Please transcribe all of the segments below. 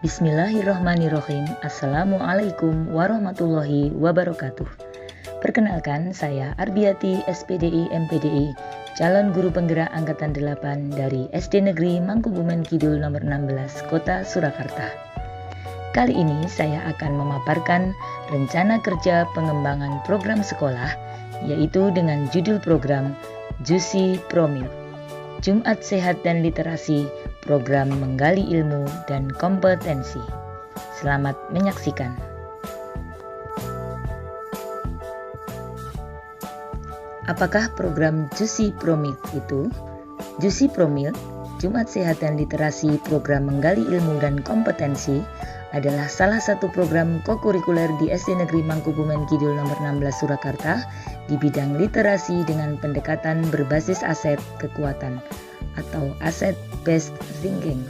Bismillahirrahmanirrahim. Assalamualaikum warahmatullahi wabarakatuh. Perkenalkan, saya Arbiati SPDI MPDI, calon guru penggerak angkatan 8 dari SD Negeri Mangkubumen Kidul nomor 16, Kota Surakarta. Kali ini saya akan memaparkan rencana kerja pengembangan program sekolah, yaitu dengan judul program Jusi Promil, Jumat Sehat dan Literasi, program menggali ilmu dan kompetensi. Selamat menyaksikan. Apakah program Jusi Promil itu? Jusi Promil, Jumat Sehat dan Literasi, program menggali ilmu dan kompetensi, adalah salah satu program kokurikuler di SD Negeri Mangkubumen Kidul nomor 16 Surakarta di bidang literasi dengan pendekatan berbasis aset kekuatan atau asset based thinking,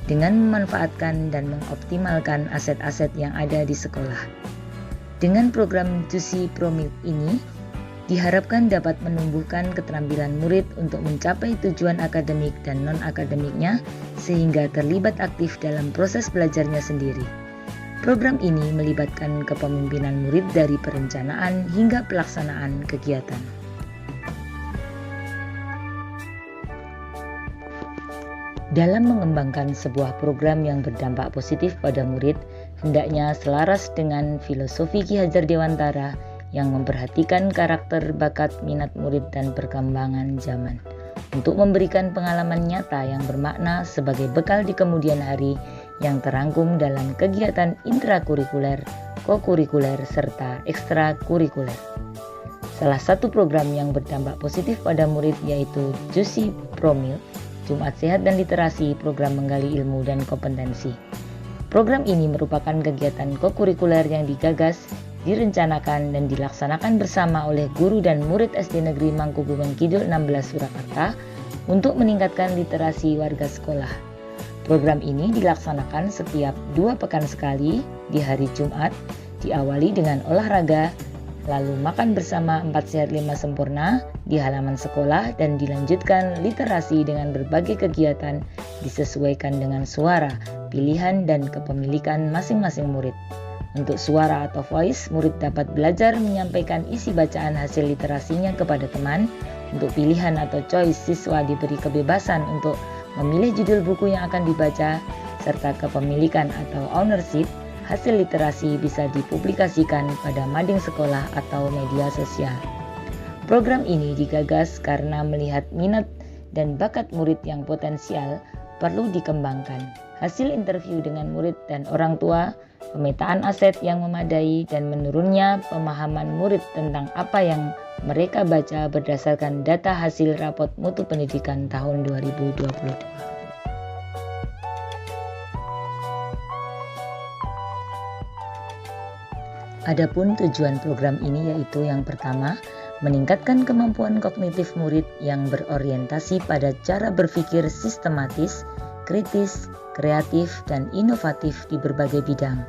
dengan memanfaatkan dan mengoptimalkan aset-aset yang ada di sekolah. Dengan program Jusi Promil ini diharapkan dapat menumbuhkan keterampilan murid untuk mencapai tujuan akademik dan non-akademiknya sehingga terlibat aktif dalam proses belajarnya sendiri. Program ini melibatkan kepemimpinan murid dari perencanaan hingga pelaksanaan kegiatan. Dalam mengembangkan sebuah program yang berdampak positif pada murid, hendaknya selaras dengan filosofi Ki Hajar Dewantara yang memperhatikan karakter, bakat, minat murid, dan perkembangan zaman, untuk memberikan pengalaman nyata yang bermakna sebagai bekal di kemudian hari yang terangkum dalam kegiatan intrakurikuler, kokurikuler, serta ekstrakurikuler. Salah satu program yang berdampak positif pada murid yaitu Jusi Promil, Jumat Sehat dan Literasi, program menggali ilmu dan kompetensi. Program ini merupakan kegiatan kokurikuler yang digagas, direncanakan dan dilaksanakan bersama oleh guru dan murid SD Negeri Mangkubumen Kidul 16 Surakarta untuk meningkatkan literasi warga sekolah. Program ini dilaksanakan setiap 2 pekan sekali di hari Jumat, diawali dengan olahraga, lalu makan bersama 4 sehat 5 sempurna di halaman sekolah, dan dilanjutkan literasi dengan berbagai kegiatan disesuaikan dengan suara, pilihan, dan kepemilikan masing-masing murid. Untuk suara atau voice, murid dapat belajar menyampaikan isi bacaan hasil literasinya kepada teman. Untuk pilihan atau choice, siswa diberi kebebasan untuk memilih judul buku yang akan dibaca, serta kepemilikan atau ownership hasil literasi bisa dipublikasikan pada mading sekolah atau media sosial. Program ini digagas karena melihat minat dan bakat murid yang potensial perlu dikembangkan. Hasil interview dengan murid dan orang tua, pemetaan aset yang memadai, dan menurunnya pemahaman murid tentang apa yang mereka baca berdasarkan data hasil rapot mutu pendidikan tahun 2022. Adapun tujuan program ini yaitu yang pertama, meningkatkan kemampuan kognitif murid yang berorientasi pada cara berpikir sistematis, kritis, kreatif, dan inovatif di berbagai bidang.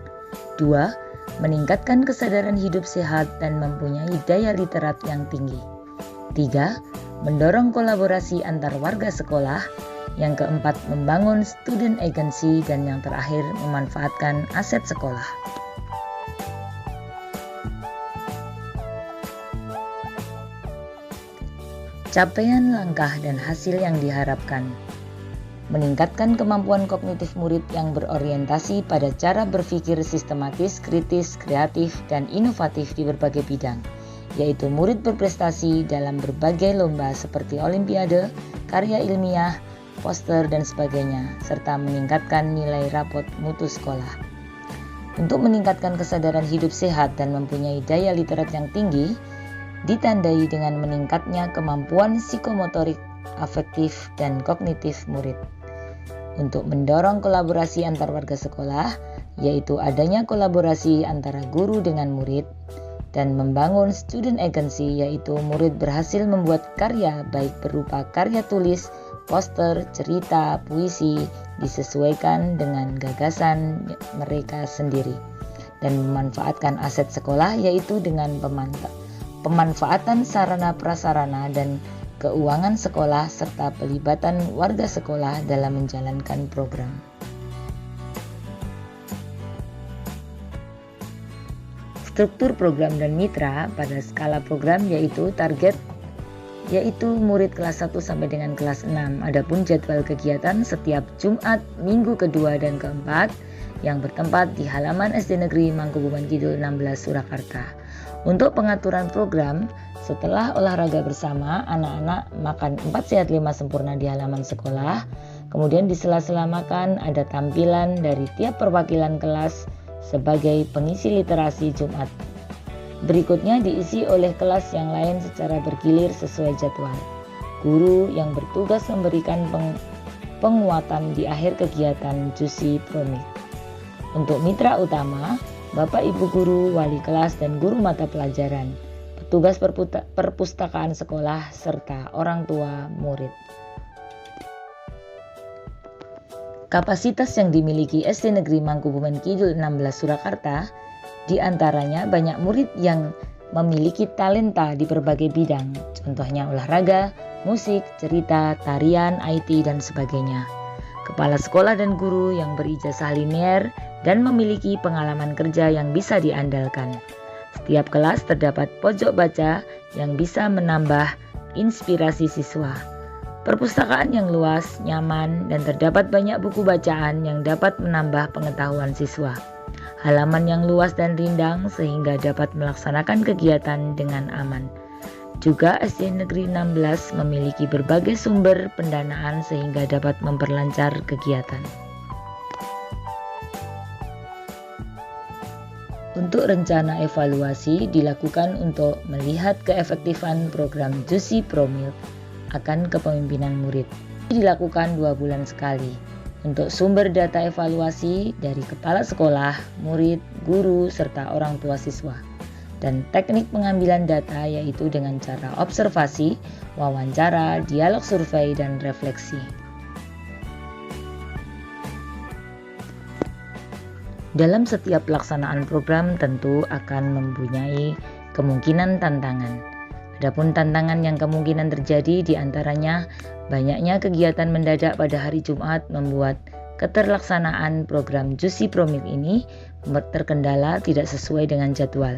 2. Meningkatkan kesadaran hidup sehat dan mempunyai daya literat yang tinggi. 3. Mendorong kolaborasi antar warga sekolah. Yang keempat, membangun student agency, dan yang terakhir, memanfaatkan aset sekolah. Capaian langkah dan hasil yang diharapkan. Meningkatkan kemampuan kognitif murid yang berorientasi pada cara berpikir sistematis, kritis, kreatif, dan inovatif di berbagai bidang, yaitu murid berprestasi dalam berbagai lomba seperti olimpiade, karya ilmiah, poster, dan sebagainya, serta meningkatkan nilai rapot mutu sekolah. Untuk meningkatkan kesadaran hidup sehat dan mempunyai daya literat yang tinggi, ditandai dengan meningkatnya kemampuan psikomotorik, afektif, dan kognitif murid. Untuk mendorong kolaborasi antar warga sekolah, yaitu adanya kolaborasi antara guru dengan murid, dan membangun student agency, yaitu murid berhasil membuat karya baik berupa karya tulis, poster, cerita, puisi, disesuaikan dengan gagasan mereka sendiri, dan memanfaatkan aset sekolah, yaitu dengan pemanfaatan sarana prasarana dan keuangan sekolah, serta pelibatan warga sekolah dalam menjalankan program. Struktur program dan mitra pada skala program yaitu target yaitu murid kelas 1 sampai dengan kelas 6. Adapun jadwal kegiatan setiap Jumat, Minggu kedua dan keempat yang bertempat di halaman SD Negeri Mangkubumen Kidul 16 Surakarta. Untuk pengaturan program, setelah olahraga bersama, anak-anak makan 4 sehat 5 sempurna di halaman sekolah. Kemudian di sela-sela makan ada tampilan dari tiap perwakilan kelas sebagai pengisi literasi Jumat. Berikutnya diisi oleh kelas yang lain secara bergilir sesuai jadwal. Guru yang bertugas memberikan penguatan di akhir kegiatan Jusi Promik. Untuk mitra utama, Bapak Ibu guru, wali kelas dan guru mata pelajaran, petugas perpustakaan sekolah serta orang tua murid. Kapasitas yang dimiliki SD Negeri Mangkubumen Kidul 16 Surakarta, di antaranya banyak murid yang memiliki talenta di berbagai bidang, contohnya olahraga, musik, cerita, tarian, IT, dan sebagainya. Kepala sekolah dan guru yang berijazah linier dan memiliki pengalaman kerja yang bisa diandalkan. Setiap kelas terdapat pojok baca yang bisa menambah inspirasi siswa. Perpustakaan yang luas, nyaman, dan terdapat banyak buku bacaan yang dapat menambah pengetahuan siswa. Halaman yang luas dan rindang sehingga dapat melaksanakan kegiatan dengan aman. Juga SD Negeri 16 memiliki berbagai sumber pendanaan sehingga dapat memperlancar kegiatan. Untuk rencana evaluasi dilakukan untuk melihat keefektifan program Jusi Promil akan kepemimpinan murid. Dilakukan 2 bulan sekali. Untuk sumber data evaluasi dari kepala sekolah, murid, guru, serta orang tua siswa. Dan teknik pengambilan data yaitu dengan cara observasi, wawancara, dialog survei, dan refleksi. Dalam setiap pelaksanaan program tentu akan mempunyai kemungkinan tantangan. Adapun tantangan yang kemungkinan terjadi diantaranya banyaknya kegiatan mendadak pada hari Jumat membuat keterlaksanaan program Jusi Promil ini terkendala tidak sesuai dengan jadwal.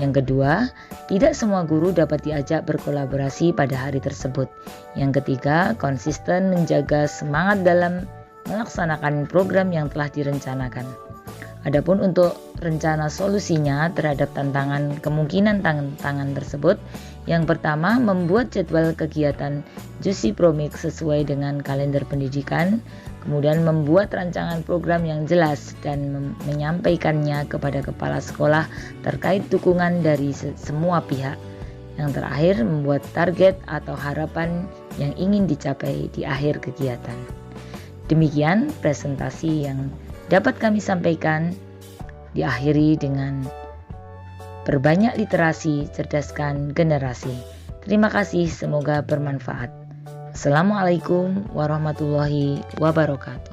Yang kedua, tidak semua guru dapat diajak berkolaborasi pada hari tersebut. Yang ketiga, konsisten menjaga semangat dalam melaksanakan program yang telah direncanakan. Adapun untuk rencana solusinya terhadap kemungkinan tantangan tersebut, yang pertama membuat jadwal kegiatan Jusi Promik sesuai dengan kalender pendidikan, kemudian membuat rancangan program yang jelas dan menyampaikannya kepada kepala sekolah terkait dukungan dari semua pihak. Yang terakhir membuat target atau harapan yang ingin dicapai di akhir kegiatan. Demikian presentasi yang dapat kami sampaikan, diakhiri dengan perbanyak literasi, cerdaskan generasi. Terima kasih, semoga bermanfaat. Assalamualaikum warahmatullahi wabarakatuh.